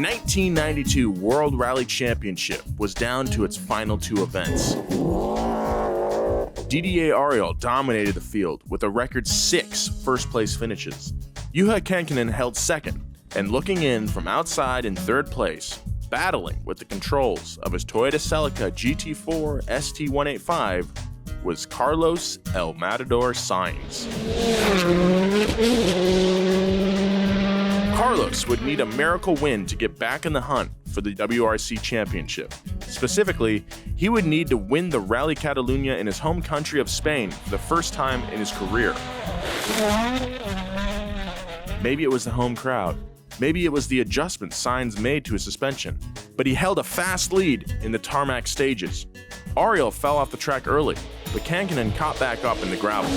1992 World Rally Championship was down to its final two events. Didier Auriol dominated the field with a record 6 first-place finishes. Juha Kekkonen held second, and looking in from outside in third place, battling with the controls of his Toyota Celica GT4 ST185, was Carlos El Matador Sainz. Carlos would need a miracle win to get back in the hunt for the WRC Championship. Specifically, he would need to win the Rally Catalunya in his home country of Spain for the first time in his career. Maybe it was the home crowd. Maybe it was the adjustments Sainz made to his suspension. But he held a fast lead in the tarmac stages. Auriol fell off the track early, but Kekkonen caught back up in the gravel.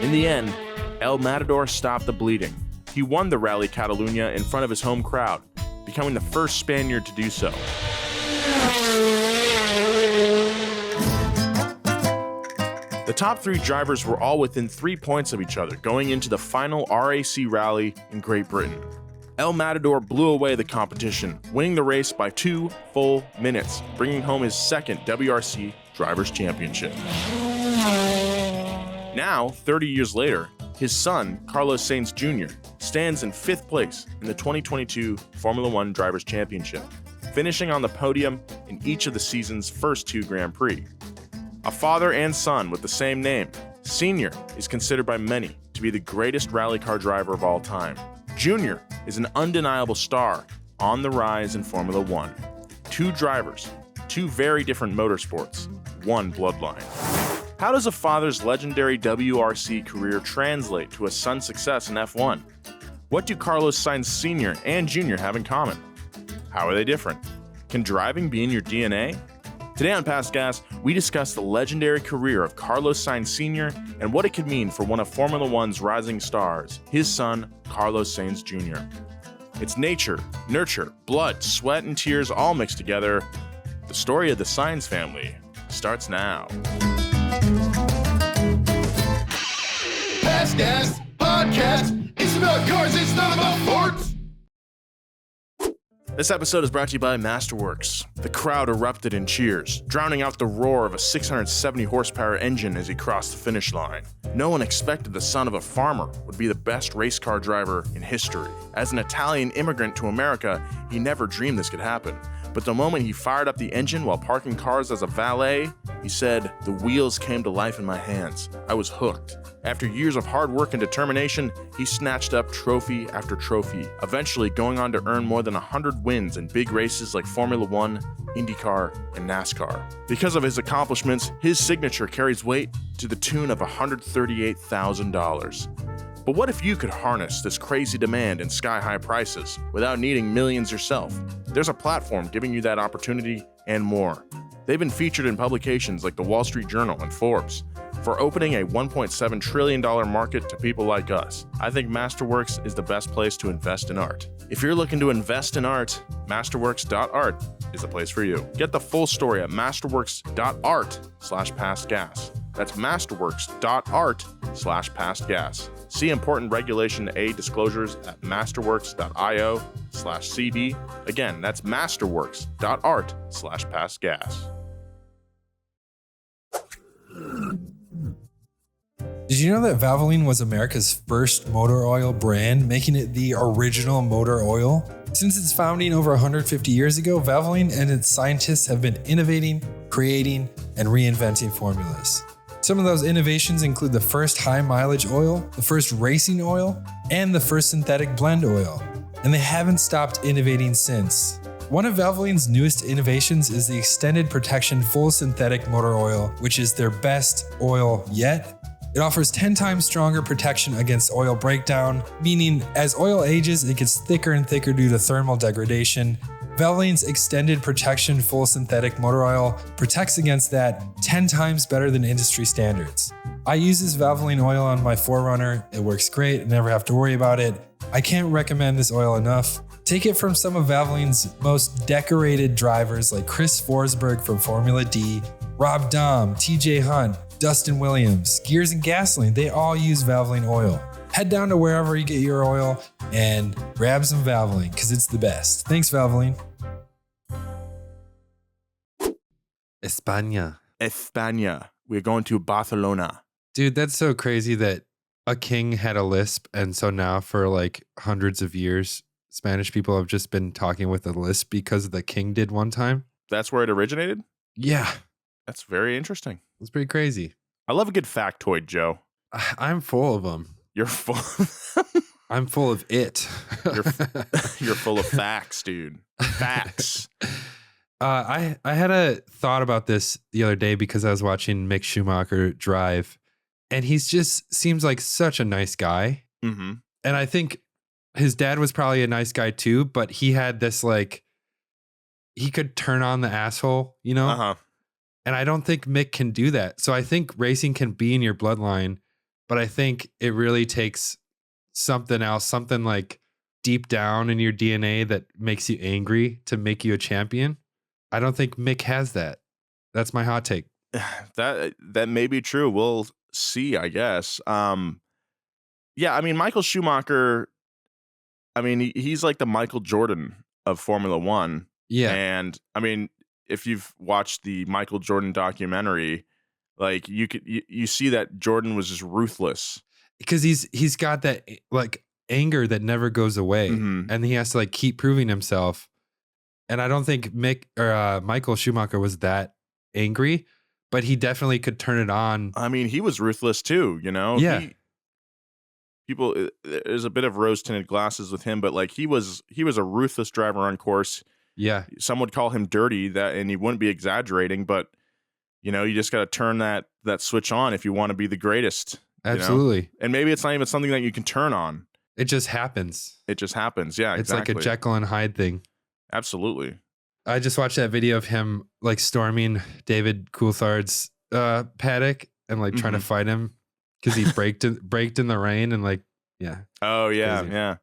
In the end, El Matador stopped the bleeding. He won the Rally Catalunya in front of his home crowd, becoming the first Spaniard to do so. The top 3 drivers were all within 3 points of each other going into the final RAC rally in Great Britain. El Matador blew away the competition, winning the race by 2 full minutes, bringing home his second WRC Drivers' Championship. Now, 30 years later, his son, Carlos Sainz Jr., stands in 5th place in the 2022 Formula One Drivers' Championship, finishing on the podium in each of the season's first 2 Grand Prix. A father and son with the same name, Senior is considered by many to be the greatest rally car driver of all time. Junior is an undeniable star on the rise in Formula One. 2 drivers, 2 very different motorsports, 1 bloodline. How does a father's legendary WRC career translate to a son's success in F1? What do Carlos Sainz Sr. and Jr. have in common? How are they different? Can driving be in your DNA? Today on Past Gas, we discuss the legendary career of Carlos Sainz Sr. and what it could mean for one of Formula One's rising stars, his son, Carlos Sainz Jr. It's nature, nurture, blood, sweat, and tears all mixed together. The story of the Sainz family starts now. Past Gas Podcast. It's about cars, it's not about forts. This episode is brought to you by Masterworks. The crowd erupted in cheers, drowning out the roar of a 670 horsepower engine as he crossed the finish line. No one expected the son of a farmer would be the best race car driver in history. As an Italian immigrant to America, he never dreamed this could happen. But the moment he fired up the engine while parking cars as a valet, he said, "The wheels came to life in my hands. I was hooked." After years of hard work and determination, he snatched up trophy after trophy, eventually going on to earn more than 100 wins in big races like Formula One, IndyCar, and NASCAR. Because of his accomplishments, his signature carries weight to the tune of $138,000. But what if you could harness this crazy demand and sky-high prices without needing millions yourself? There's a platform giving you that opportunity and more. They've been featured in publications like the Wall Street Journal and Forbes. For opening a $1.7 trillion market to people like us, I think Masterworks is the best place to invest in art. If you're looking to invest in art, Masterworks.art is the place for you. Get the full story at Masterworks.art/pastgas. That's Masterworks.art/pastgas. See important Regulation A disclosures at Masterworks.io/CD. Again, that's Masterworks.art/pastgas. Did you know that Valvoline was America's first motor oil brand, making it the original motor oil? Since its founding over 150 years ago, Valvoline and its scientists have been innovating, creating, and reinventing formulas. Some of those innovations include the first high mileage oil, the first racing oil, and the first synthetic blend oil. And they haven't stopped innovating since. One of Valvoline's newest innovations is the Extended Protection Full Synthetic Motor Oil, which is their best oil yet. It offers 10 times stronger protection against oil breakdown, meaning as oil ages, it gets thicker and thicker due to thermal degradation. Valvoline's Extended Protection Full Synthetic Motor Oil protects against that 10 times better than industry standards. I use this Valvoline oil on my 4Runner. It works great, I never have to worry about it. I can't recommend this oil enough. Take it from some of Valvoline's most decorated drivers like Chris Forsberg from Formula D, Rob Dahm, TJ Hunt, Dustin Williams, Gears and Gasoline, they all use Valvoline oil. head down to wherever you get your oil and grab some Valvoline because it's the best. Thanks, Valvoline. España. We're going to Barcelona. Dude, that's so crazy that a king had a lisp. And so now for like hundreds of years, Spanish people have just been talking with a lisp because the king did one time. That's where it originated? Yeah. That's very interesting. It's pretty crazy. I love a good factoid, Joe. I'm full of them. You're full. I'm full of it. You're full of facts, dude. Facts. I had a thought about this the other day because I was watching Mick Schumacher drive, and he's just seems like such a nice guy. Mm-hmm. And I think his dad was probably a nice guy too, but he had this like, he could turn on the asshole, you know? Uh-huh. And I don't think Mick can do that. So I think racing can be in your bloodline, but I think it really takes something else, something like deep down in your DNA that makes you angry to make you a champion. I don't think Mick has that. That's my hot take. That may be true. We'll see, I guess. Yeah, I mean, Michael Schumacher, I mean, he's like the Michael Jordan of Formula One. Yeah. And I mean, if you've watched the Michael Jordan documentary, like you see that Jordan was just ruthless. Because he's got that like anger that never goes away. Mm-hmm. And he has to like keep proving himself. And I don't think Michael Schumacher was that angry, but he definitely could turn it on. I mean, he was ruthless too, you know? Yeah. There's a bit of rose-tinted glasses with him, but like he was a ruthless driver on course. Yeah. Some would call him dirty, and he wouldn't be exaggerating, but you know, you just got to turn that switch on if you want to be the greatest. Absolutely. You know? And maybe it's not even something that you can turn on. It just happens. It just happens. Yeah, it's exactly. like a Jekyll and Hyde thing. Absolutely. I just watched that video of him like storming David Coulthard's paddock and like trying to fight him because he braked in the rain and like, yeah. Oh, yeah, crazy. yeah.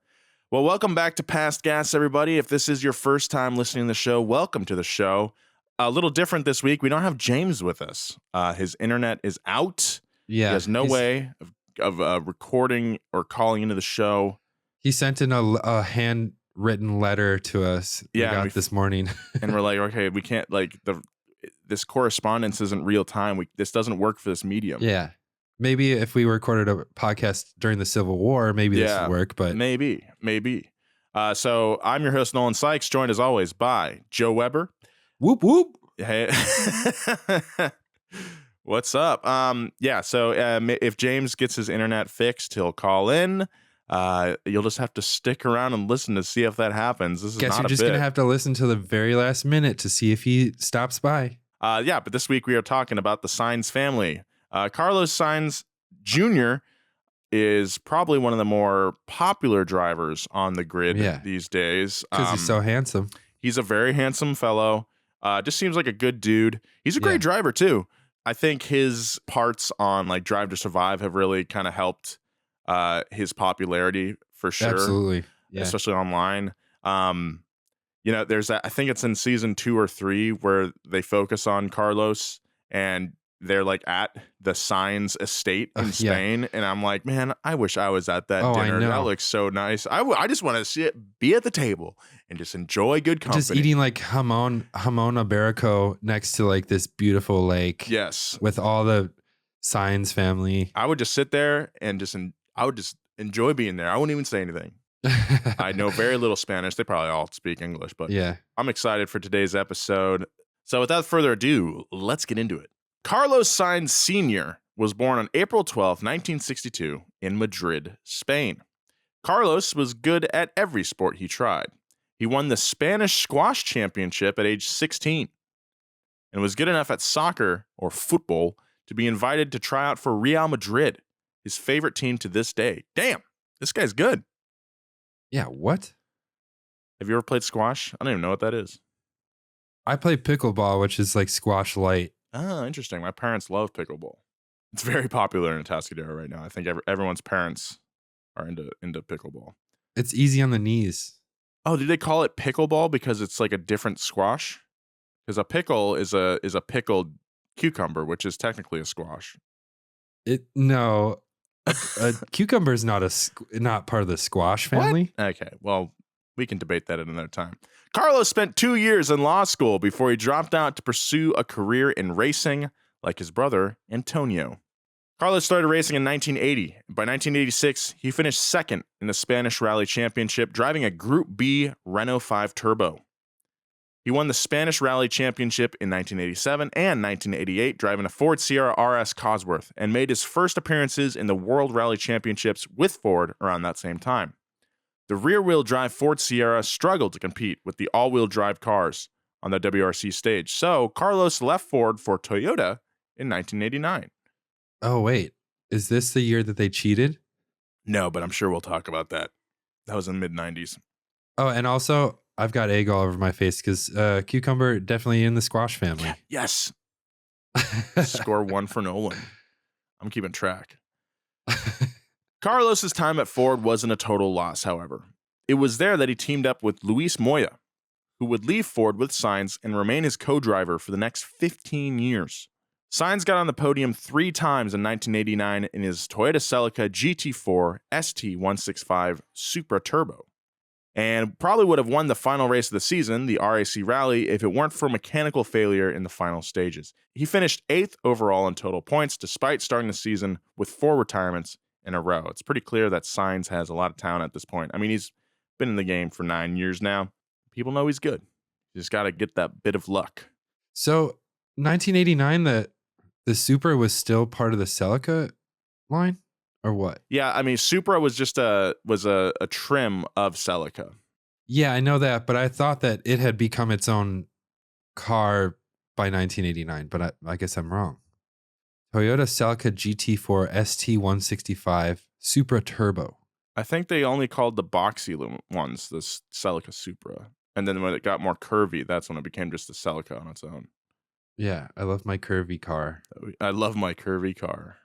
Well, welcome back to Past Gas, everybody. If this is your first time listening to the show, welcome to the show. A little different this week. We don't have James with us. His internet is out. Yeah. He has no way of recording or calling into the show. He sent in a handwritten letter to us. Yeah, this morning. And we're like, okay, we can't this correspondence isn't real time. This doesn't work for this medium. Yeah. Maybe if we recorded a podcast during the Civil War, maybe this would work, but maybe. So I'm your host, Nolan Sykes, joined as always by Joe Weber. Whoop, whoop. Hey, what's up? So if James gets his internet fixed, he'll call in. You'll just have to stick around and listen to see if that happens. This is Guess not you're a just bit. going to have to listen to the very last minute to see if he stops by. But this week we are talking about the Sainz family. Carlos Sainz Jr. is probably one of the more popular drivers on the grid these days. Because he's so handsome. He's a very handsome fellow. Just seems like a good dude. He's a great driver too. I think his parts on like Drive to Survive have really kind of helped his popularity for sure. Absolutely. Yeah. Especially online. There's that, I think it's in season 2 or 3 where they focus on Carlos and they're like at the Sainz estate in Spain. And I'm like, man, I wish I was at that dinner. I know. That looks so nice. I just want to be at the table and just enjoy good company. Just eating like jamon iberico next to like this beautiful lake. Yes. With all the Sainz family. I would just sit there and I would just enjoy being there. I wouldn't even say anything. I know very little Spanish. They probably all speak English, but I'm excited for today's episode. So without further ado, let's get into it. Carlos Sainz Sr. was born on April 12, 1962 in Madrid, Spain. Carlos was good at every sport he tried. He won the Spanish squash championship at age 16 and was good enough at soccer or football to be invited to try out for Real Madrid, his favorite team to this day. Damn, this guy's good. Yeah, what? Have you ever played squash? I don't even know what that is. I play pickleball, which is like squash light. Oh, interesting. My parents love pickleball. It's very popular in Atascadero right now. I think everyone's parents are into pickleball. It's easy on the knees. Oh, did they call it pickleball because it's like a different squash? Because a pickle is a pickled cucumber, which is technically a squash. No, Cucumber is not part of the squash family. What? Okay, well, we can debate that at another time. Carlos spent 2 years in law school before he dropped out to pursue a career in racing like his brother, Antonio. Carlos started racing in 1980. By 1986, he finished second in the Spanish Rally Championship, driving a Group B Renault 5 Turbo. He won the Spanish Rally Championship in 1987 and 1988, driving a Ford Sierra RS Cosworth, and made his first appearances in the World Rally Championships with Ford around that same time. The rear-wheel drive Ford Sierra struggled to compete with the all-wheel drive cars on the WRC stage, so Carlos left Ford for Toyota in 1989. Oh, wait. Is this the year that they cheated? No, but I'm sure we'll talk about that. That was in the mid-90s. Oh, and also, I've got egg all over my face because Cucumber definitely in the squash family. Yes. Score 1 for Nolan. I'm keeping track. Carlos's time at Ford wasn't a total loss, however. It was there that he teamed up with Luis Moya, who would leave Ford with Sainz and remain his co-driver for the next 15 years. Sainz got on the podium 3 times in 1989 in his Toyota Celica GT4 ST165 Supra Turbo, and probably would have won the final race of the season, the RAC Rally, if it weren't for mechanical failure in the final stages. He finished 8th overall in total points, despite starting the season with 4 retirements in a row. It's pretty clear that Sainz has a lot of talent at this point. I mean, he's been in the game for 9 years now. People know he's good. You just got to get that bit of luck. So, 1989, the Supra was still part of the Celica line, or what? Yeah, I mean, Supra was just a trim of Celica. Yeah, I know that, but I thought that it had become its own car by 1989, but I guess I'm wrong. Toyota Celica GT4 ST165 Supra Turbo. I think they only called the boxy ones the Celica Supra. And then when it got more curvy, that's when it became just the Celica on its own. Yeah, I love my curvy car. I love my curvy car.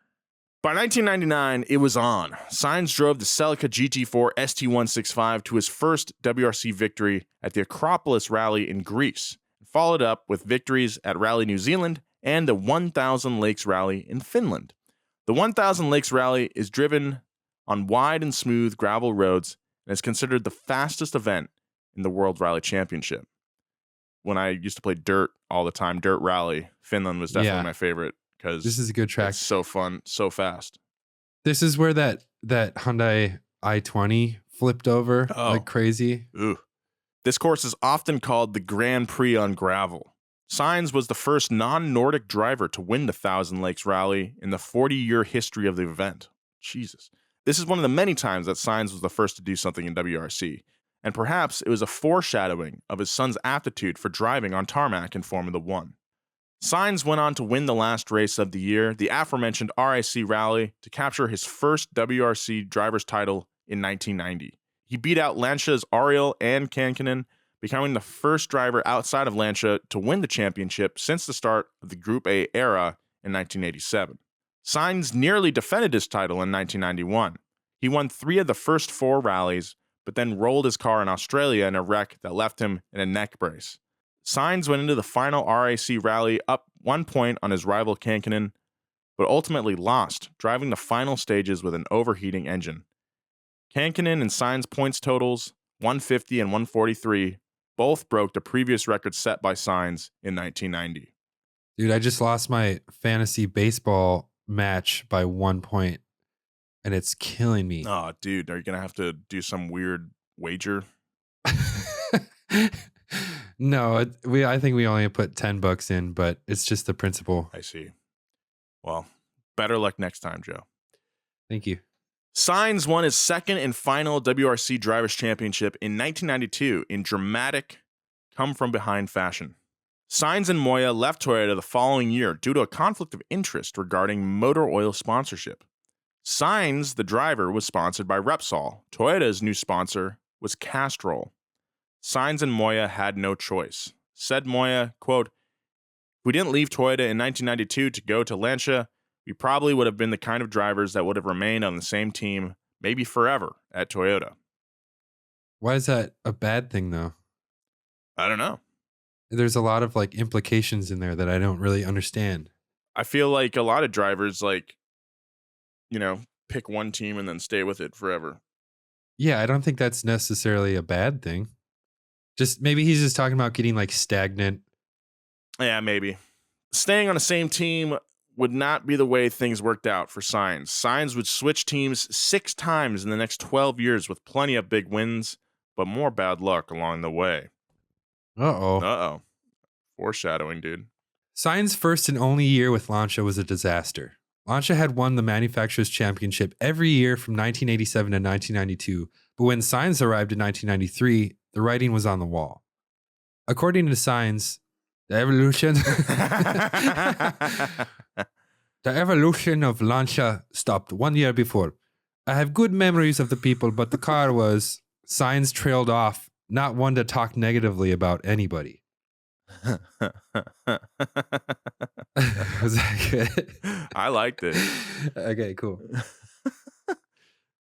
By 1999, it was on. Sainz drove the Celica GT4 ST165 to his first WRC victory at the Acropolis Rally in Greece, and followed up with victories at Rally New Zealand and the 1000 Lakes Rally in Finland. The 1000 Lakes Rally is driven on wide and smooth gravel roads and is considered the fastest event in the World Rally Championship. When I used to play dirt all the time, dirt rally, Finland was definitely my favorite because this is a good track. It's so fun, so fast. This is where that Hyundai i20 flipped over like crazy. Ooh. This course is often called the Grand Prix on gravel. Sainz was the first non-Nordic driver to win the Thousand Lakes Rally in the 40-year history of the event. Jesus. This is one of the many times that Sainz was the first to do something in WRC. And perhaps it was a foreshadowing of his son's aptitude for driving on tarmac in Formula One. Sainz went on to win the last race of the year, the aforementioned RAC Rally, to capture his first WRC driver's title in 1990. He beat out Lancia's Ariel and Kankinen, becoming the first driver outside of Lancia to win the championship since the start of the Group A era in 1987. Sainz nearly defended his title in 1991. He won 3 of the first 4 rallies, but then rolled his car in Australia in a wreck that left him in a neck brace. Sainz went into the final RAC rally up 1 point on his rival Kankinen, but ultimately lost, driving the final stages with an overheating engine. Kankinen and Sainz points totals, 150 and 143, both broke the previous record set by Sainz in 1990. Dude, I just lost my fantasy baseball match by 1 point. And it's killing me. Oh, dude, are you going to have to do some weird wager? No, I think we only put $10 in, but it's just the principle. I see. Well, better luck next time, Joe. Thank you. Sainz won his second and final WRC Drivers' Championship in 1992 in dramatic come-from-behind fashion. Sainz and Moya left Toyota the following year due to a conflict of interest regarding motor oil sponsorship. Sainz, the driver, was sponsored by Repsol. Toyota's new sponsor was Castrol. Sainz and Moya had no choice. Said Moya, quote, "If we didn't leave Toyota in 1992 to go to Lancia, we probably would have been the kind of drivers that would have remained on the same team, maybe forever, at Toyota." Why is that a bad thing, though? I don't know. There's a lot of like implications in there that I don't really understand. I feel like a lot of drivers, like, you know, pick one team and then stay with it forever. Yeah, I don't think that's necessarily a bad thing. Just maybe he's just talking about getting like stagnant. Yeah, maybe. Staying on the same team would not be the way things worked out for Sainz. Sainz would switch teams 6 times in the next 12 years with plenty of big wins, but more bad luck along the way. Uh-oh. Uh-oh. Foreshadowing, dude. Sainz's first and only year with Lancia was a disaster. Lancia had won the Manufacturers' Championship every year from 1987 to 1992, but when Sainz arrived in 1993, the writing was on the wall. According to Sainz, the evolution of Lancia stopped 1 year before. I have good memories of the people, but the car was... Sainz trailed off, not one to talk negatively about anybody. Was that good? I liked it. Okay, cool.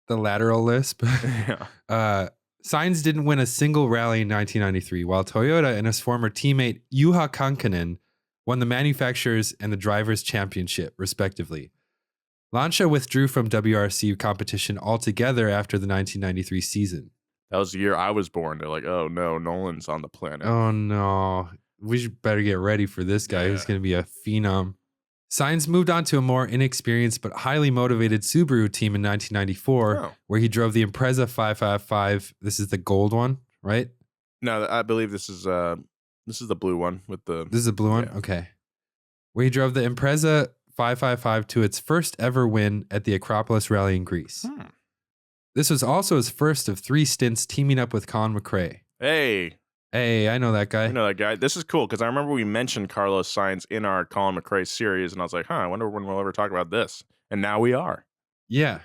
The lateral lisp. Yeah. Sainz didn't win a single rally in 1993, while Toyota and his former teammate Juha Kankkunen won the Manufacturers and the Drivers' Championship, respectively. Lancia withdrew from WRC competition altogether after the 1993 season. That was the year I was born. They're like, oh no, Nolan's on the planet. Oh no, we should better get ready for this guy who's going to be a phenom. Sainz moved on to a more inexperienced but highly motivated Subaru team in 1994, where he drove the Impreza 555. This is the gold one, right? No, I believe this is the blue one with the. This is the blue one? Okay. Where he drove the Impreza 555 to its first ever win at the Acropolis Rally in Greece. This was also his first of 3 stints teaming up with Colin McRae. Hey, I know that guy. I know that guy. This is cool because I remember we mentioned Carlos Sainz in our Colin McRae series, and I was like, I wonder when we'll ever talk about this. And now we are. Yeah.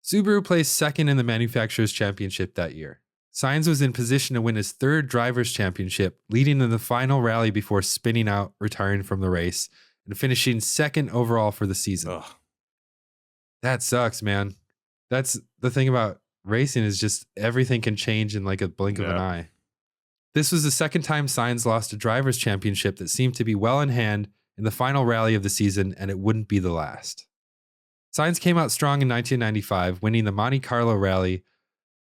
Subaru placed second in the Manufacturers' Championship that year. Sainz was in position to win his 3rd Drivers' Championship, leading in the final rally before spinning out, retiring from the race, and finishing 2nd overall for the season. Ugh. That sucks, man. That's the thing about racing is just everything can change in like a blink of an eye. This was the 2nd time Sainz lost a Drivers' Championship that seemed to be well in hand in the final rally of the season, and it wouldn't be the last. Sainz came out strong in 1995, winning the Monte Carlo rally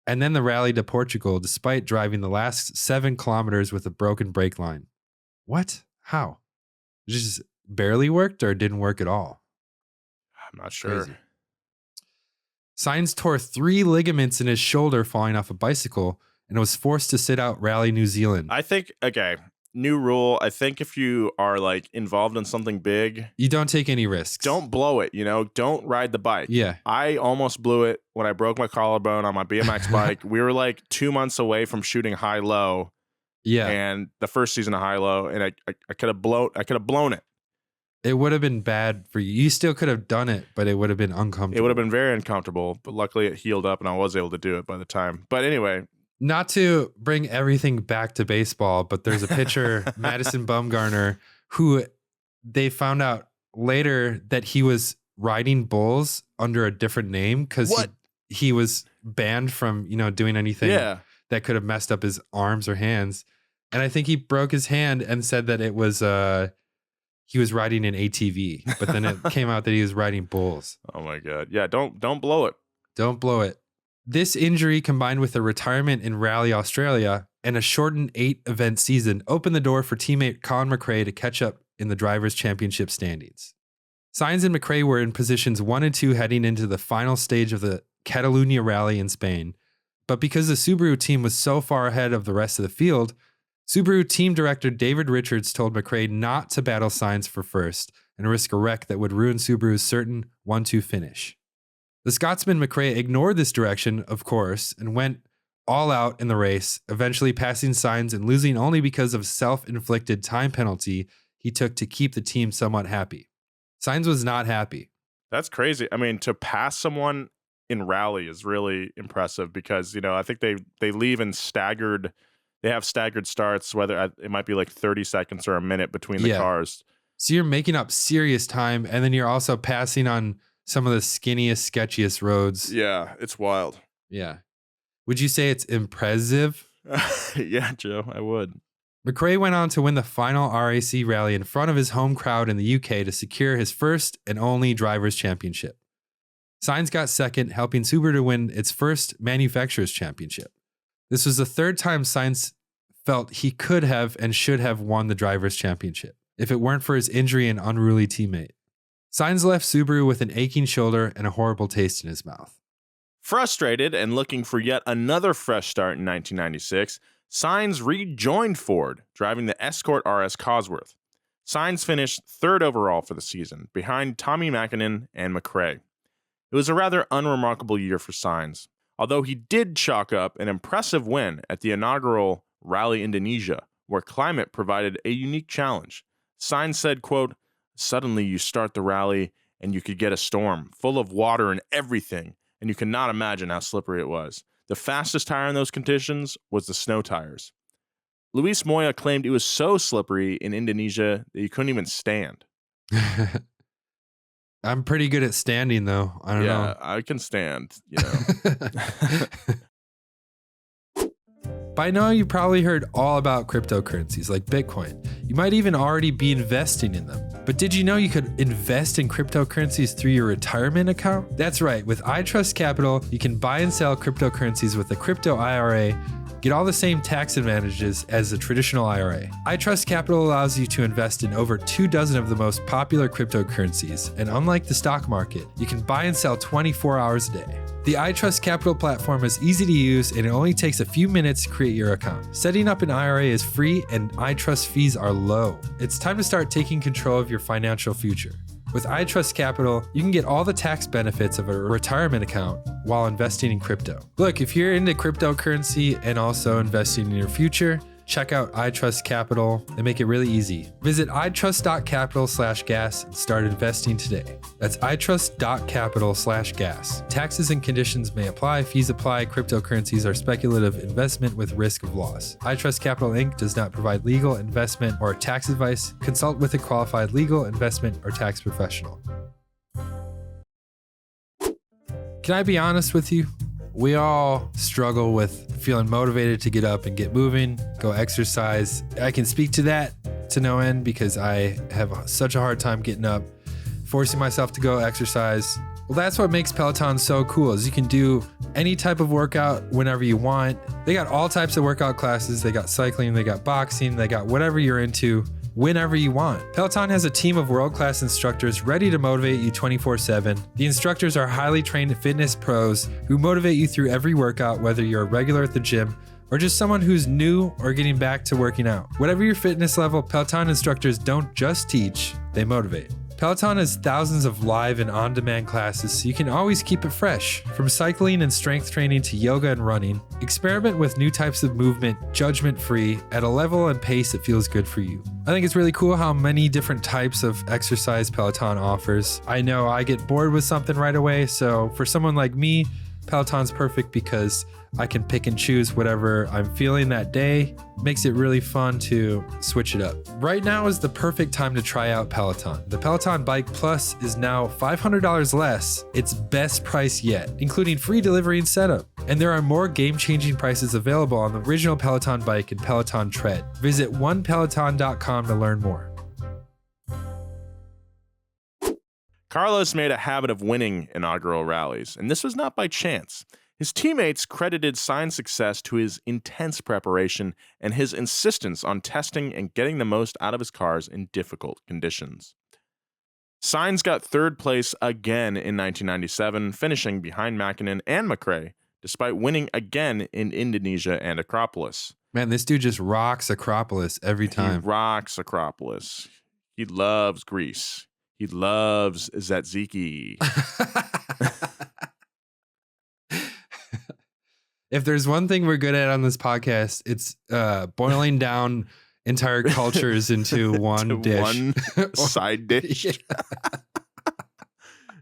and then the rally to Portugal, despite driving the last 7 kilometers with a broken brake line. What? How? It just barely worked or it didn't work at all? I'm not sure. Crazy. Sainz tore 3 ligaments in his shoulder falling off a bicycle and was forced to sit out Rally New Zealand. I think, okay, new rule. I think if you are like involved in something big, you don't take any risks. Don't blow it, don't ride the bike. Yeah. I almost blew it when I broke my collarbone on my BMX bike. We were like 2 months away from shooting high-low. Yeah. And the first season of high-low, and I could have blown it. It would have been bad for you. You still could have done it, but it would have been uncomfortable. It would have been very uncomfortable, but luckily it healed up and I was able to do it by the time. But anyway. Not to bring everything back to baseball, but there's a pitcher, Madison Bumgarner, who they found out later that he was riding bulls under a different name because he was banned from, doing anything that could have messed up his arms or hands. And I think he broke his hand and said that it was he was riding an ATV, but then it came out that he was riding bulls. Oh my God. Yeah, don't blow it. Don't blow it. This injury, combined with a retirement in Rally Australia and a shortened 8-event season, opened the door for teammate Colin McRae to catch up in the Drivers' Championship standings. Sainz and McRae were in positions 1 and 2 heading into the final stage of the Catalunya Rally in Spain, but because the Subaru team was so far ahead of the rest of the field, Subaru team director David Richards told McRae not to battle Sainz for first and risk a wreck that would ruin Subaru's certain 1-2 finish. The Scotsman McRae ignored this direction, of course, and went all out in the race, eventually passing Sainz and losing only because of self-inflicted time penalty he took to keep the team somewhat happy. Sainz was not happy. That's crazy. I mean, to pass someone in rally is really impressive because, I think they leave in staggered. They have staggered starts, whether it might be like 30 seconds or a minute between the cars. So you're making up serious time, and then you're also passing on some of the skinniest, sketchiest roads. Yeah, it's wild. Yeah. Would you say it's impressive? Yeah, Joe, I would. McRae went on to win the final RAC rally in front of his home crowd in the UK to secure his first and only Drivers' Championship. Sainz got second, helping Subaru to win its first manufacturer's championship. This was the third time Sainz felt he could have and should have won the driver's championship if it weren't for his injury and unruly teammate. Sainz left Subaru with an aching shoulder and a horrible taste in his mouth. Frustrated and looking for yet another fresh start in 1996, Sainz rejoined Ford, driving the Escort RS Cosworth. Sainz finished third overall for the season, behind Tommy Mäkinen and McRae. It was a rather unremarkable year for Sainz, although he did chalk up an impressive win at the inaugural Rally Indonesia, where climate provided a unique challenge. Sainz said, quote, "Suddenly you start the rally and you could get a storm, full of water and everything, and you cannot imagine how slippery it was. The fastest tire in those conditions was the snow tires. Luis Moya claimed it was so slippery in Indonesia that you couldn't even stand." I'm pretty good at standing, though. I don't know. Yeah, I can stand, you know. By now, you probably heard all about cryptocurrencies like Bitcoin. You might even already be investing in them. But did you know you could invest in cryptocurrencies through your retirement account? That's right. With iTrust.Capital, you can buy and sell cryptocurrencies with a crypto IRA. Get all the same tax advantages as a traditional IRA. iTrust.Capital allows you to invest in over 24 of the most popular cryptocurrencies, and unlike the stock market, you can buy and sell 24 hours a day. The iTrust.Capital platform is easy to use and it only takes a few minutes to create your account. Setting up an IRA is free and iTrust fees are low. It's time to start taking control of your financial future. With iTrust.Capital, you can get all the tax benefits of a retirement account while investing in crypto. Look, if you're into cryptocurrency and also investing in your future, check out iTrust.Capital. They make it really easy. Visit iTrust.Capital/gas and start investing today. That's iTrust.Capital/gas. Taxes and conditions may apply. Fees apply. Cryptocurrencies are speculative investment with risk of loss. iTrust.Capital Inc. does not provide legal, investment, or tax advice. Consult with a qualified legal, investment, or tax professional. Can I be honest with you? We all struggle with feeling motivated to get up and get moving, go exercise. I can speak to that to no end because I have such a hard time getting up, forcing myself to go exercise. Well, that's what makes Peloton so cool is you can do any type of workout whenever you want. They got all types of workout classes. They got cycling, they got boxing, they got whatever you're into. Whenever you want. Peloton has a team of world-class instructors ready to motivate you 24/7. The instructors are highly trained fitness pros who motivate you through every workout, whether you're a regular at the gym or just someone who's new or getting back to working out. Whatever your fitness level, Peloton instructors don't just teach, they motivate. Peloton has thousands of live and on-demand classes, so you can always keep it fresh. From cycling and strength training to yoga and running, experiment with new types of movement, judgment-free, at a level and pace that feels good for you. I think it's really cool how many different types of exercise Peloton offers. I know I get bored with something right away, so for someone like me, Peloton's perfect because I can pick and choose whatever I'm feeling that day. Makes it really fun to switch it up. Right now is the perfect time to try out Peloton. The Peloton Bike Plus is now $500 less, its best price yet, including free delivery and setup. And there are more game-changing prices available on the original Peloton Bike and Peloton Tread. Visit onepeloton.com to learn more. Carlos made a habit of winning inaugural rallies, and this was not by chance. His teammates credited Sainz's success to his intense preparation and his insistence on testing and getting the most out of his cars in difficult conditions. Sainz got third place again in 1997, finishing behind Mäkinen and McRae, despite winning again in Indonesia and Acropolis. Man, this dude just rocks Acropolis every time. He rocks Acropolis. He loves Greece. He loves tzatziki. If there's one thing we're good at on this podcast, it's boiling down entire cultures into one dish. One side dish.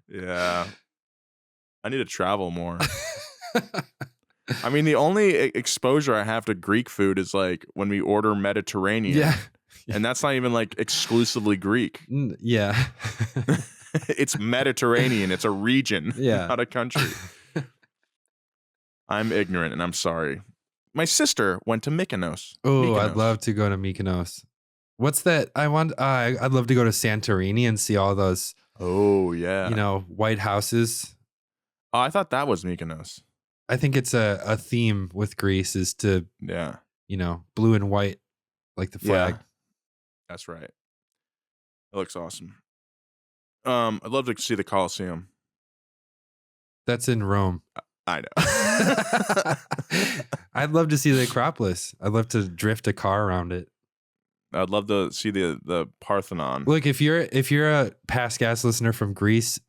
Yeah. I need to travel more. I mean, the only exposure I have to Greek food is like when we order Mediterranean. Yeah. And that's not even like exclusively Greek. Yeah. It's Mediterranean. It's a region, not a country. I'm ignorant and I'm sorry. My sister went to Mykonos. Oh, I'd love to go to Mykonos. What's that? I'd love to go to Santorini and see all those. Oh, yeah. White houses. Oh, I thought that was Mykonos. I think it's a theme with Greece is to, Yeah. blue and white, like the flag. Yeah. That's right. It looks awesome. I'd love to see the Colosseum. That's in Rome. I know. I'd love to see the Acropolis. I'd love to drift a car around it. I'd love to see the Parthenon. Look, if you're a past gas listener from Greece,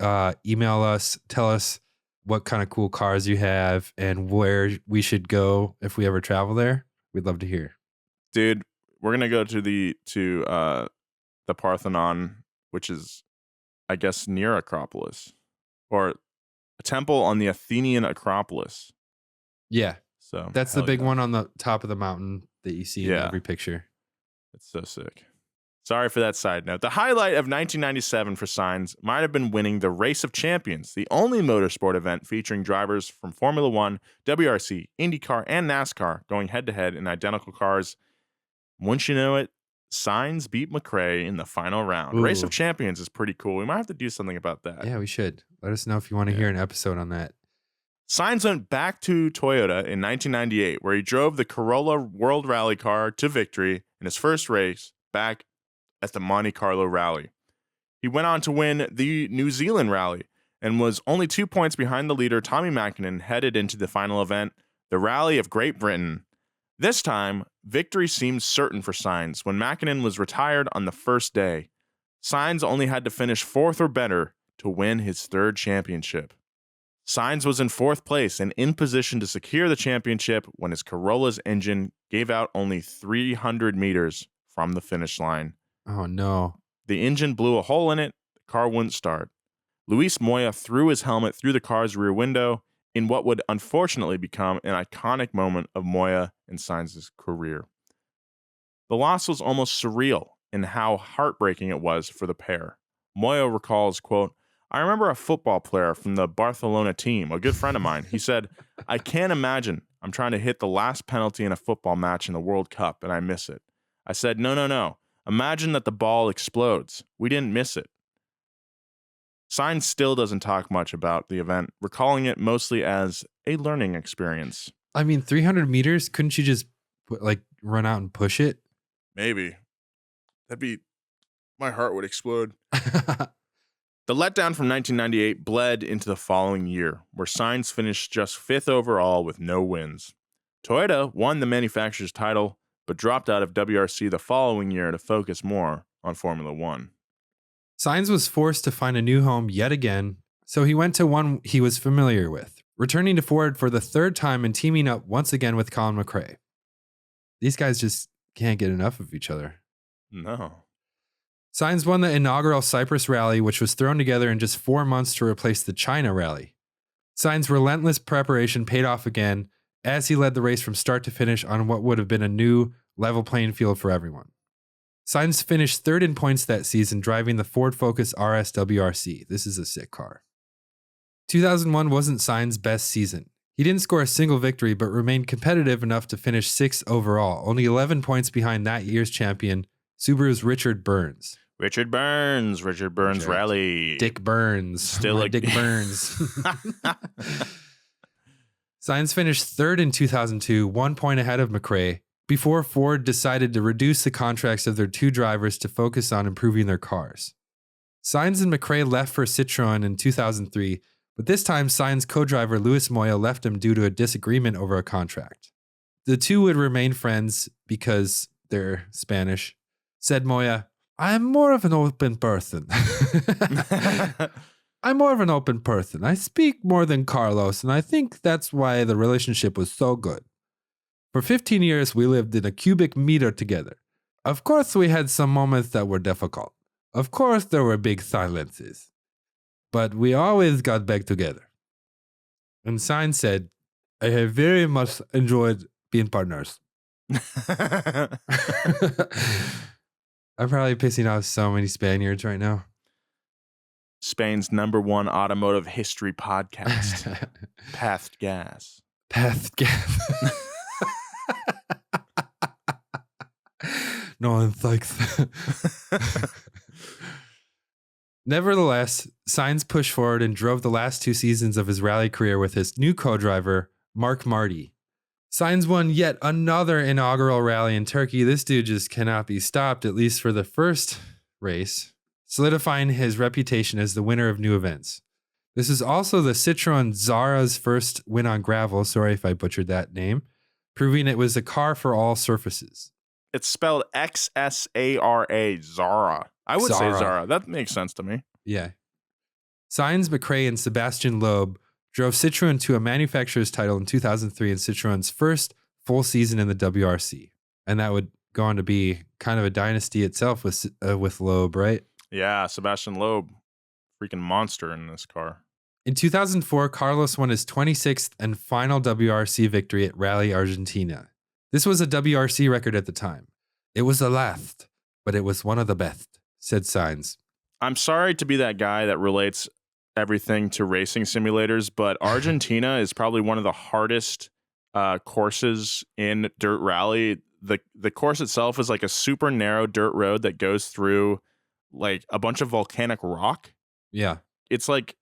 email us, tell us what kind of cool cars you have and where we should go if we ever travel there. We'd love to hear. Dude, we're gonna go to the Parthenon, which is, I guess, near Acropolis, or a temple on the Athenian Acropolis. Yeah, so that's the big one on the top of the mountain that you see in every picture. It's so sick. Sorry for that side note. The highlight of 1997 for Sainz might have been winning the Race of Champions, the only motorsport event featuring drivers from Formula One, WRC, IndyCar, and NASCAR going head-to-head in identical cars. Once you know it, Sainz beat McRae in the final round. Ooh. Race of Champions is pretty cool. We might have to do something about that. Yeah, we should. Let us know if you want to hear an episode on that. Sainz went back to Toyota in 1998, where he drove the Corolla World Rally car to victory in his first race back at the Monte Carlo Rally. He went on to win the New Zealand Rally and was only 2 points behind the leader Tommy Mäkinen headed into the final event, the Rally of Great Britain. This time, victory seemed certain for Sainz when Mäkinen was retired on the first day. Sainz only had to finish fourth or better to win his third championship. Sainz was in fourth place and in position to secure the championship when his Corolla's engine gave out only 300 meters from the finish line. Oh, no. The engine blew a hole in it. The car wouldn't start. Luis Moya threw his helmet through the car's rear window in what would unfortunately become an iconic moment of Moya and Sainz's career. The loss was almost surreal in how heartbreaking it was for the pair. Moya recalls, quote, "I remember a football player from the Barcelona team, a good friend of mine. He said, I can't imagine I'm trying to hit the last penalty in a football match in the World Cup and I miss it. I said, no. Imagine that the ball explodes. We didn't miss it." Sainz still doesn't talk much about the event, recalling it mostly as a learning experience. I mean, 300 meters, couldn't you just run out and push it? Maybe. My heart would explode. The letdown from 1998 bled into the following year, where Sainz finished just fifth overall with no wins. Toyota won the manufacturer's title, but dropped out of WRC the following year to focus more on Formula One. Sainz was forced to find a new home yet again, so he went to one he was familiar with, returning to Ford for the third time and teaming up once again with Colin McRae. These guys just can't get enough of each other. No. Sainz won the inaugural Cyprus Rally, which was thrown together in just 4 months to replace the China Rally. Sainz's relentless preparation paid off again as he led the race from start to finish on what would have been a new level playing field for everyone. Sainz finished third in points that season, driving the Ford Focus RS WRC. This is a sick car. 2001 wasn't Sainz's best season. He didn't score a single victory, but remained competitive enough to finish sixth overall, only 11 points behind that year's champion, Subaru's Richard Burns. Richard Burns Rally. Dick Burns. Still Dick Burns. Sainz finished third in 2002, 1 point ahead of McRae, before Ford decided to reduce the contracts of their two drivers to focus on improving their cars. Sainz and McRae left for Citroën in 2003, but this time Sainz's co-driver Luis Moya left him due to a disagreement over a contract. The two would remain friends because they're Spanish. Said Moya, "I'm more of an open person. I speak more than Carlos, and I think that's why the relationship was so good. For 15 years, we lived in a cubic meter together. Of course, we had some moments that were difficult. Of course, there were big silences. But we always got back together." And Sainz said, "I have very much enjoyed being partners." I'm probably pissing off so many Spaniards right now. Spain's #1 automotive history podcast, Path Gas. Path Gas. Nolan Sykes. Nevertheless, Sainz pushed forward and drove the last 2 seasons of his rally career with his new co-driver, Mark Marty. Sainz won yet another inaugural rally in Turkey. This dude just cannot be stopped, at least for the first race, solidifying his reputation as the winner of new events. This is also the Citroen Zara's first win on gravel. Sorry if I butchered that name, proving it was a car for all surfaces. It's spelled Xsara, Zara. I would say Zara. That makes sense to me. Yeah. Sainz, McRae, and Sebastian Loeb drove Citroen to a manufacturer's title in 2003 in Citroen's first full season in the WRC. And that would go on to be kind of a dynasty itself with Loeb, right? Yeah, Sebastian Loeb, freaking monster in this car. In 2004, Carlos won his 26th and final WRC victory at Rally Argentina. This was a WRC record at the time. It was the last, but it was one of the best, said Sainz. I'm sorry to be that guy that relates everything to racing simulators, but Argentina is probably one of the hardest courses in dirt rally. The course itself is like a super narrow dirt road that goes through like a bunch of volcanic rock. Yeah. It's like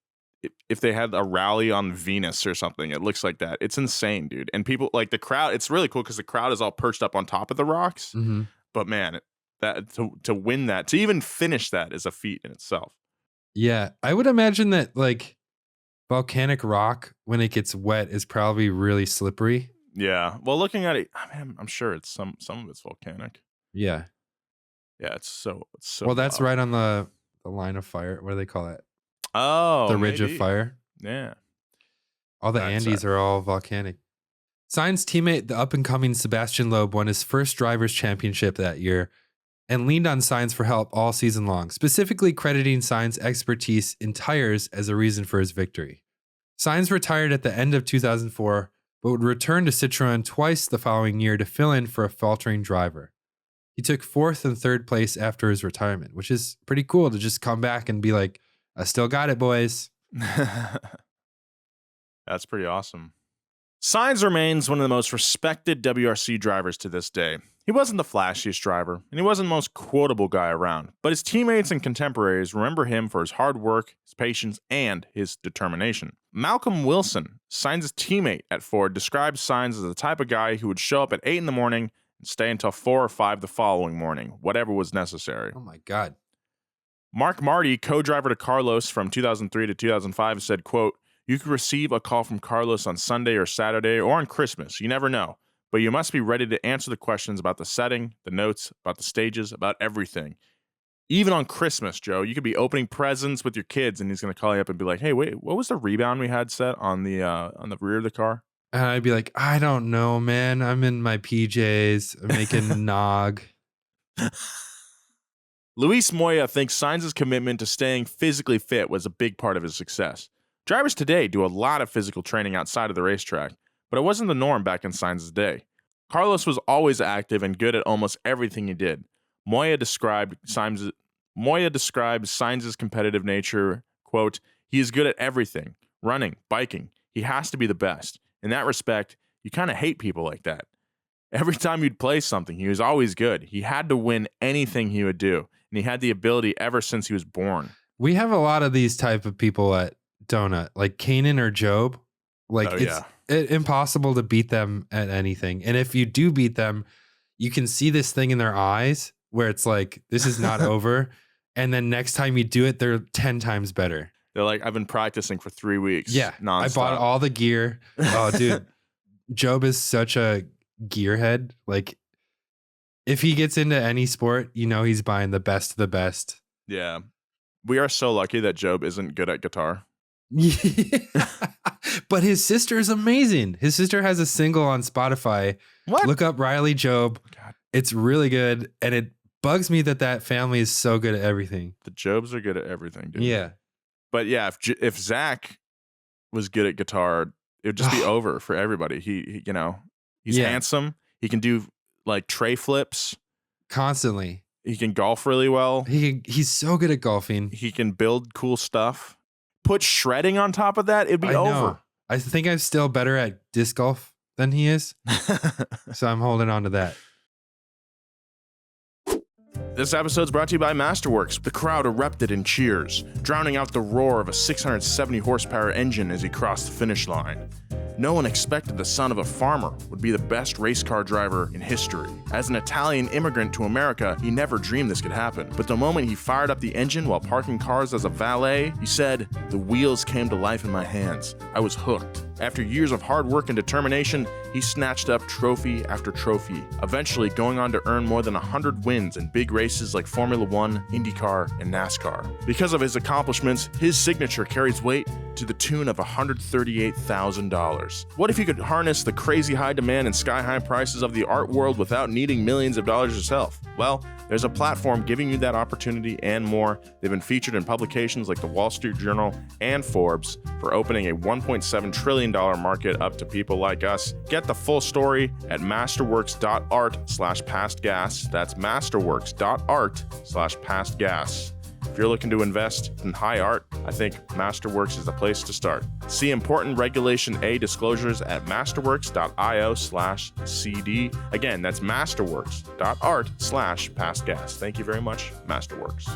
if they had a rally on Venus or something, it looks like that. It's insane, dude. And people like the crowd. It's really cool because the crowd is all perched up on top of the rocks. Mm-hmm. But man, that to win that, to even finish that is a feat in itself. Yeah, I would imagine that like volcanic rock when it gets wet is probably really slippery. Yeah. Well, looking at it, I mean, I'm sure it's some of it's volcanic. Yeah. Yeah, it's so well, that's right on the line of fire. What do they call it? Oh, the ridge maybe. of fire. Yeah. All the Andes are all volcanic. Sainz teammate, the up-and-coming Sebastian Loeb, won his first driver's championship that year and leaned on Sainz for help all season long, specifically crediting Sainz's expertise in tires as a reason for his victory. Sainz retired at the end of 2004, but would return to Citroën twice the following year to fill in for a faltering driver. He took 4th and 3rd place after his retirement, which is pretty cool to just come back and be like, I still got it, boys. That's pretty awesome. Sainz remains one of the most respected WRC drivers to this day. He wasn't the flashiest driver, and he wasn't the most quotable guy around, but his teammates and contemporaries remember him for his hard work, his patience, and his determination. Malcolm Wilson, Sainz's teammate at Ford, described Sainz as the type of guy who would show up at 8 in the morning and stay until 4 or 5 the following morning, whatever was necessary. Oh my God. Mark Marty, co-driver to Carlos from 2003 to 2005, said, quote, "You could receive a call from Carlos on Sunday or Saturday or on Christmas. You never know. But you must be ready to answer the questions about the setting, the notes, about the stages, about everything. Even on Christmas, Joe, you could be opening presents with your kids and he's going to call you up and be like, hey, wait, what was the rebound we had set on the rear of the car?" And I'd be like, I don't know, man. I'm in my PJs. I'm making nog. Luis Moya thinks Sainz's commitment to staying physically fit was a big part of his success. Drivers today do a lot of physical training outside of the racetrack, but it wasn't the norm back in Sainz's day. Carlos was always active and good at almost everything he did. Moya described Sainz's competitive nature, quote, "He is good at everything, running, biking. He has to be the best. In that respect, you kind of hate people like that. Every time you'd play something, he was always good. He had to win anything he would do, and he had the ability ever since he was born." We have a lot of these type of people at Donut, like Kanan or Job. Like it's impossible to beat them at anything. And if you do beat them, you can see this thing in their eyes where it's like, this is not over. And then next time you do it, they're 10 times better. They're like, I've been practicing for 3 weeks. Yeah. Nonstop. I bought all the gear. Oh, dude. Job is such a gearhead. Like, if he gets into any sport, you know he's buying the best of the best. Yeah. We are so lucky that Job isn't good at guitar. Yeah. But his sister is amazing. His sister has a single on Spotify. What? Look up Riley Job. God. It's really good. And it bugs me that family is so good at everything. The Jobs are good at everything, dude. Yeah. But yeah, if Zach was good at guitar, it would just be over for everybody. He he's handsome. He can do like tray flips constantly. He can golf really well. He's so good at golfing. He can build cool stuff. Put shredding on top of that, it'd be over. I think I'm still better at disc golf than he is. So I'm holding on to that. This episode's brought to you by Masterworks. The crowd erupted in cheers, drowning out the roar of a 670 horsepower engine as he crossed the finish line. No one expected the son of a farmer would be the best race car driver in history. As an Italian immigrant to America, he never dreamed this could happen. But the moment he fired up the engine while parking cars as a valet, he said, "The wheels came to life in my hands. I was hooked." After years of hard work and determination, he snatched up trophy after trophy, eventually going on to earn more than 100 wins in big races like Formula One, IndyCar, and NASCAR. Because of his accomplishments, his signature carries weight to the tune of $138,000. What if you could harness the crazy high demand and sky-high prices of the art world without needing millions of dollars yourself? Well, there's a platform giving you that opportunity and more. They've been featured in publications like the Wall Street Journal and Forbes for opening a $1.7 trillion market up to people like us. Get the full story at masterworks.art/pastgas. That's masterworks.art/pastgas. If you're looking to invest in high art, I think Masterworks is the place to start. See important Regulation A disclosures at masterworks.io/CD. Again, that's masterworks.art/pastgas. Thank you very much, Masterworks.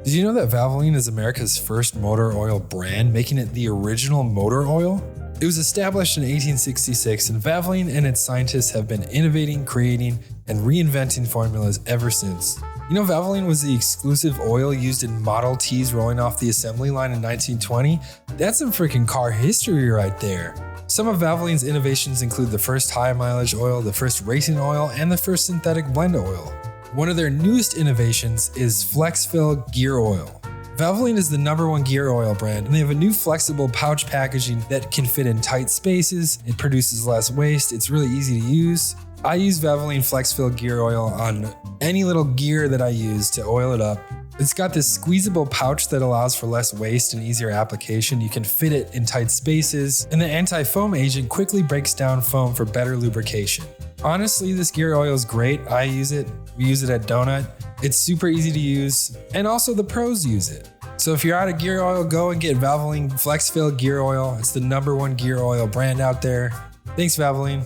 Did you know that Valvoline is America's first motor oil brand, making it the original motor oil? It was established in 1866, and Valvoline and its scientists have been innovating, creating, and reinventing formulas ever since. You know, Valvoline was the exclusive oil used in Model Ts rolling off the assembly line in 1920. That's some freaking car history right there. Some of Valvoline's innovations include the first high mileage oil, the first racing oil, and the first synthetic blend oil. One of their newest innovations is FlexFill Gear Oil. Valvoline is the #1 gear oil brand, and they have a new flexible pouch packaging that can fit in tight spaces. It produces less waste. It's really easy to use. I use Valvoline FlexFill Gear Oil on any little gear that I use to oil it up. It's got this squeezable pouch that allows for less waste and easier application. You can fit it in tight spaces, and the anti-foam agent quickly breaks down foam for better lubrication. Honestly, this gear oil is great. I use it. We use it at Donut. It's super easy to use, and also the pros use it. So if you're out of gear oil, go and get Valvoline FlexFill Gear Oil. It's the #1 gear oil brand out there. Thanks, Valvoline.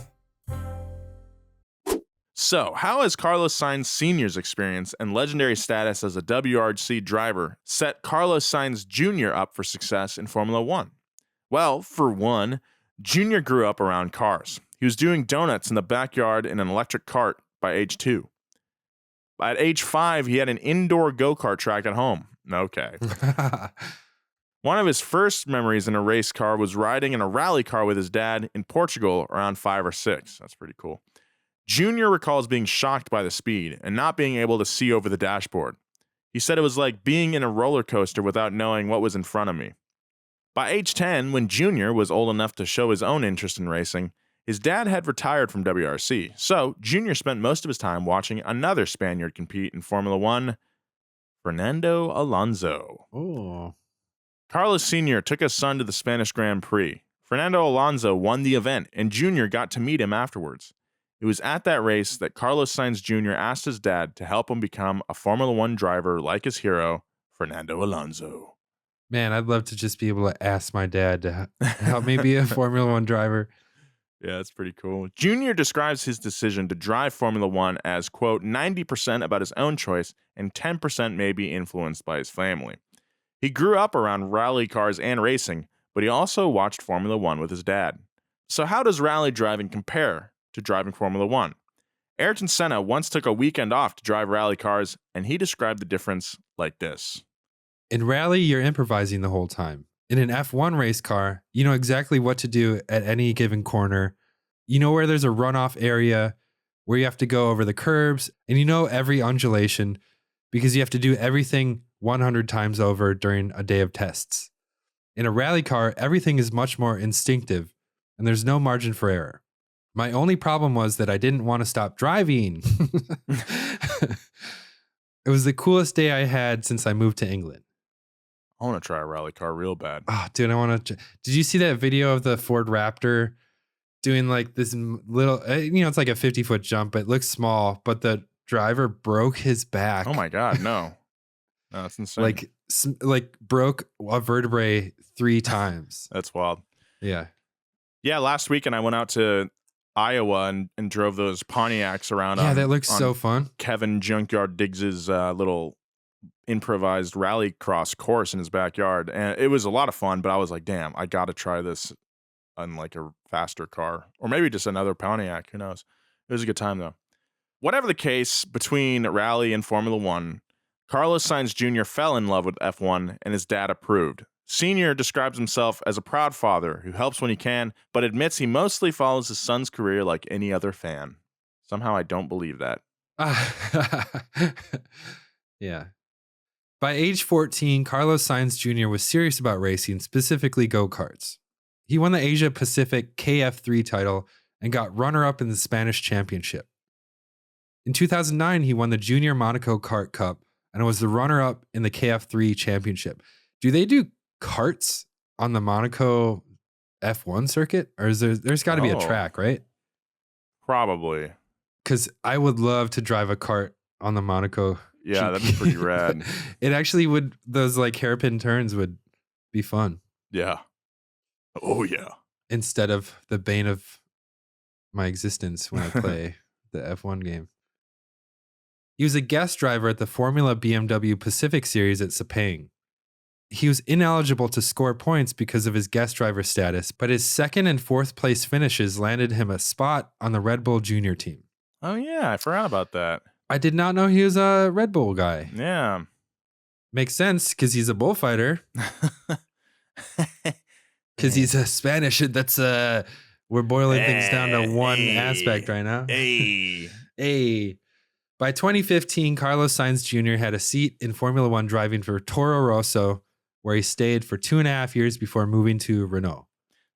So, how has Carlos Sainz Sr.'s experience and legendary status as a WRC driver set Carlos Sainz Jr. up for success in Formula One? Well, for one, Jr. grew up around cars. He was doing donuts in the backyard in an electric cart by age 2. At age 5, he had an indoor go-kart track at home. Okay. One of his first memories in a race car was riding in a rally car with his dad in Portugal around 5 or 6. That's pretty cool. Junior recalls being shocked by the speed and not being able to see over the dashboard. He said it was like being in a roller coaster without knowing what was in front of me. By age 10, when Junior was old enough to show his own interest in racing, his dad had retired from WRC, so Junior spent most of his time watching another Spaniard compete in Formula One, Fernando Alonso. Oh. Carlos Sr. took his son to the Spanish Grand Prix. Fernando Alonso won the event, and Junior got to meet him afterwards. It was at that race that Carlos Sainz Jr. asked his dad to help him become a Formula One driver like his hero, Fernando Alonso. Man, I'd love to just be able to ask my dad to help me be a Formula One driver. Yeah, that's pretty cool. Junior describes his decision to drive Formula One as, quote, 90% about his own choice and 10% may be influenced by his family. He grew up around rally cars and racing, but he also watched Formula One with his dad. So how does rally driving compare to driving Formula One? Ayrton Senna once took a weekend off to drive rally cars, and he described the difference like this. In rally, you're improvising the whole time. In an F1 race car, you know exactly what to do at any given corner. You know where there's a runoff area, where you have to go over the curbs, and you know every undulation because you have to do everything 100 times over during a day of tests. In a rally car, everything is much more instinctive, and there's no margin for error. My only problem was that I didn't want to stop driving. It was the coolest day I had since I moved to England. I want to try a rally car real bad. Oh, dude, I want to. Did you see that video of the Ford Raptor doing like this little, it's like a 50-foot jump. It looks small, but the driver broke his back. Oh my God, no. No, that's insane. Like broke a vertebrae 3 times. That's wild. Yeah. Yeah, last weekend I went out to Iowa and drove those Pontiacs around. Yeah, on, that looks on so fun. Kevin Junkyard Diggs's little improvised rally cross course in his backyard, and it was a lot of fun. But I was like, damn, I got to try this on like a faster car, or maybe just another Pontiac. Who knows? It was a good time though. Whatever the case, between rally and Formula One, Carlos Sainz Jr. fell in love with F1 and his dad approved. Senior describes himself as a proud father who helps when he can, but admits he mostly follows his son's career like any other fan. Somehow I don't believe that. Yeah. By age 14, Carlos Sainz Jr. was serious about racing, specifically go-karts. He won the Asia Pacific KF3 title and got runner-up in the Spanish Championship. In 2009, he won the Junior Monaco Kart Cup and was the runner-up in the KF3 Championship. Do they do karts on the Monaco F1 circuit? Or is there's got to be a track, right? Probably. Because I would love to drive a kart on the Monaco. Yeah, that'd be pretty rad. It actually would, those like hairpin turns would be fun. Yeah. Oh, yeah. Instead of the bane of my existence when I play the F1 game. He was a guest driver at the Formula BMW Pacific Series at Sepang. He was ineligible to score points because of his guest driver status, but his second and fourth place finishes landed him a spot on the Red Bull Junior team. Oh, yeah. I forgot about that. I did not know he was a Red Bull guy. Yeah. Makes sense because he's a bullfighter. Because he's a Spanish. That's we're boiling things down to one aspect right now. Hey. By 2015, Carlos Sainz Jr. had a seat in Formula One driving for Toro Rosso, where he stayed for 2.5 years before moving to Renault.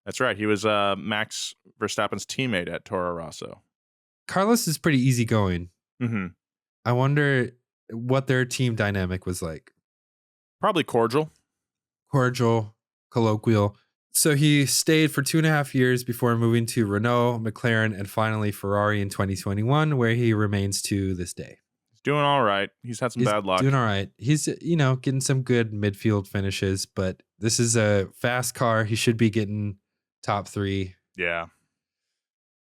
That's right. He was Max Verstappen's teammate at Toro Rosso. Carlos is pretty easygoing. Mm-hmm. I wonder what their team dynamic was like. Probably cordial, colloquial. So he stayed for 2.5 years before moving to Renault, McLaren, and finally Ferrari in 2021, where he remains to this day. He's doing all right. He's had some bad luck. Doing all right. He's, getting some good midfield finishes, but this is a fast car. He should be getting top 3. Yeah.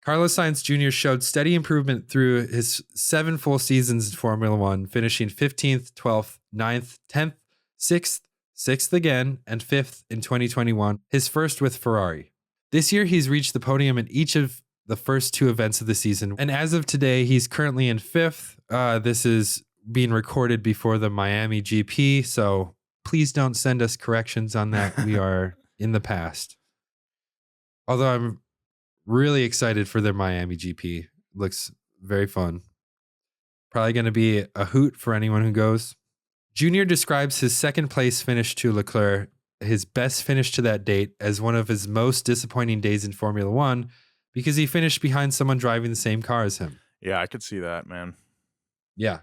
Carlos Sainz Jr. showed steady improvement through his 7 full seasons in Formula One, finishing 15th, 12th, 9th, 10th, 6th, 6th again, and 5th in 2021, his first with Ferrari. This year, he's reached the podium in each of the first 2 events of the season, and as of today, he's currently in 5th. This is being recorded before the Miami GP, so please don't send us corrections on that. We are in the past. Although I'm really excited for their Miami GP. Looks very fun. Probably going to be a hoot for anyone who goes. Junior describes his second place finish to Leclerc, his best finish to that date, as one of his most disappointing days in Formula One because he finished behind someone driving the same car as him. Yeah, I could see that, man. Yeah.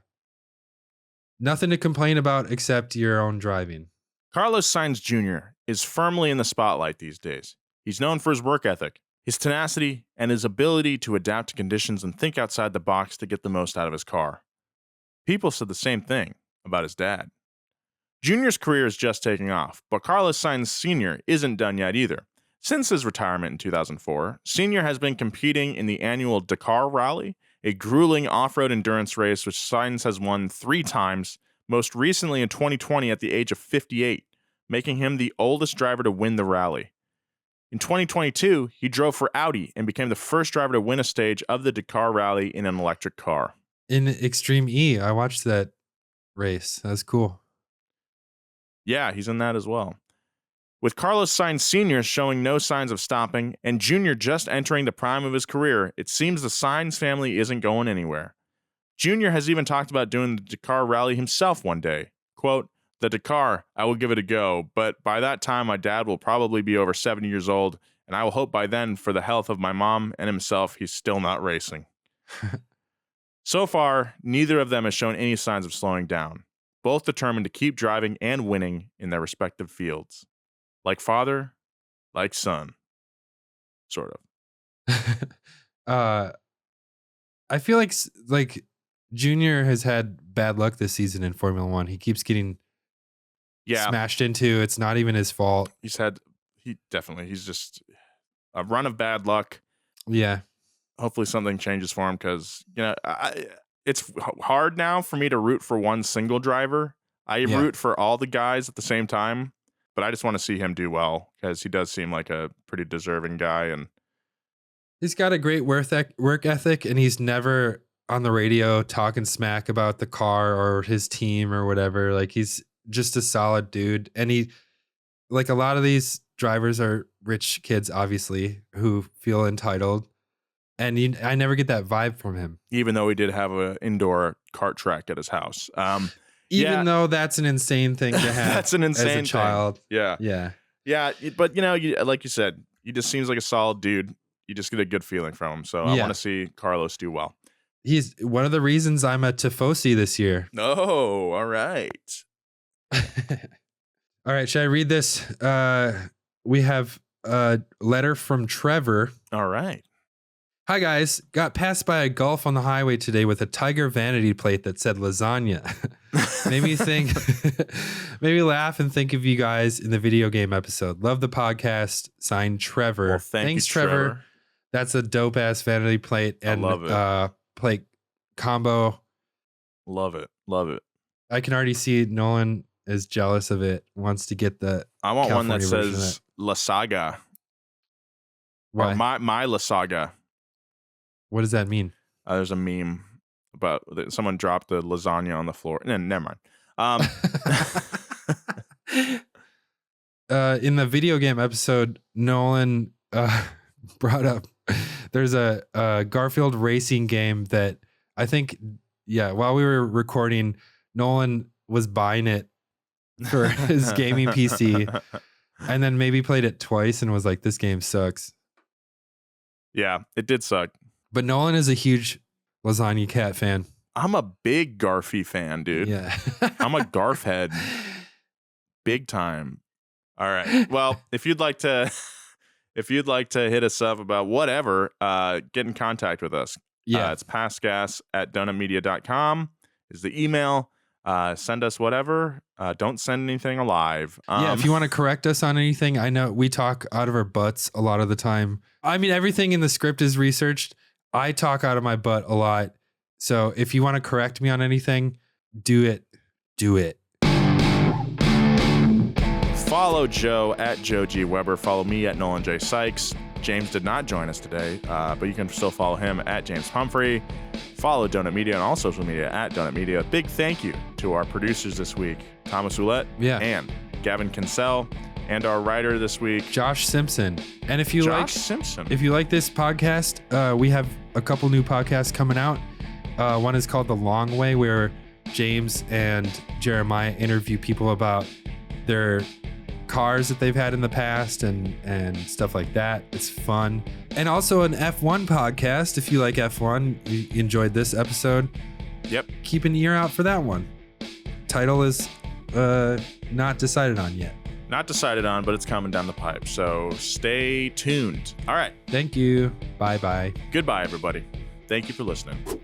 Nothing to complain about except your own driving. Carlos Sainz Jr. is firmly in the spotlight these days. He's known for his work ethic, his tenacity, and his ability to adapt to conditions and think outside the box to get the most out of his car. People said the same thing about his dad. Junior's career is just taking off, but Carlos Sainz Sr. isn't done yet either. Since his retirement in 2004, Sr. has been competing in the annual Dakar Rally, a grueling off-road endurance race which Sainz has won 3 times, most recently in 2020 at the age of 58, making him the oldest driver to win the rally. In 2022, he drove for Audi and became the first driver to win a stage of the Dakar Rally in an electric car. In Extreme E, I watched that race. That was cool. Yeah, he's in that as well. With Carlos Sainz Sr. showing no signs of stopping and Jr. just entering the prime of his career, it seems the Sainz family isn't going anywhere. Jr. has even talked about doing the Dakar Rally himself one day. Quote, "The Dakar, I will give it a go, but by that time my dad will probably be over 70 years old, and I will hope by then for the health of my mom and himself he's still not racing." So far, neither of them has shown any signs of slowing down, both determined to keep driving and winning in their respective fields. Like father, like son. Sort of. I feel like Junior has had bad luck this season in Formula One. He keeps getting smashed into. It's not even his fault. He's just a run of bad luck. Yeah. Hopefully something changes for him because, it's hard now for me to root for one single driver. I root for all the guys at the same time, but I just want to see him do well because he does seem like a pretty deserving guy. And he's got a great work ethic, and he's never on the radio talking smack about the car or his team or whatever. Like, he's just a solid dude. And he, like, a lot of these drivers are rich kids, obviously, who feel entitled. And I never get that vibe from him. Even though he did have an indoor kart track at his house. Even though that's an insane thing to have. That's an insane as a child. Thing. Yeah. But, like you said, he just seems like a solid dude. You just get a good feeling from him. So I want to see Carlos do well. He's one of the reasons I'm a Tifosi this year. Oh, all right. All right. Should I read this? We have a letter from Trevor. All right. Hi, guys. Got passed by a Golf on the highway today with a Tiger vanity plate that said lasagna. Made me think, made me laugh and think of you guys in the video game episode. Love the podcast. Signed, Trevor. Well, thanks, Trevor. That's a dope ass vanity plate and I love it. Plate combo. Love it. Love it. I can already see Nolan is jealous of it. Wants to get the. I want California one that version says La Saga. Why? Or my La Saga. What does that mean? There's a meme about someone dropped the lasagna on the floor. Never mind. In the video game episode, Nolan brought up there's a Garfield racing game that I think, while we were recording, Nolan was buying it for his gaming PC and then maybe played it twice and was like, this game sucks. Yeah, it did suck. But Nolan is a huge Lasagna Cat fan. I'm a big Garfy fan, dude. Yeah. I'm a Garf head. Big time. All right. Well, if you'd like to hit us up about whatever, get in contact with us. Yeah. It's passgas@donutmedia.com is the email. Send us whatever. Don't send anything alive. If you want to correct us on anything, I know we talk out of our butts a lot of the time. I mean, everything in the script is researched. I talk out of my butt a lot. So if you want to correct me on anything, do it. Do it. Follow Joe at Joe G. Weber. Follow me at Nolan J. Sykes. James did not join us today, but you can still follow him at James Pumphrey. Follow Donut Media on all social media at Donut Media. Big thank you to our producers this week, Thomas Ouellette and Gavin Kinsell, and our writer this week, Josh Simpson. And if you like this podcast, we have a couple new podcasts coming out. One is called The Long Way, where James and Jeremiah interview people about their cars that they've had in the past and stuff like that. It's fun. And also an F1 podcast. If you like F1, you enjoyed this episode. Yep. Keep an ear out for that one. Title is not decided on yet. Not decided on, but it's coming down the pipe. So stay tuned. All right. Thank you. Bye-bye. Goodbye, everybody. Thank you for listening.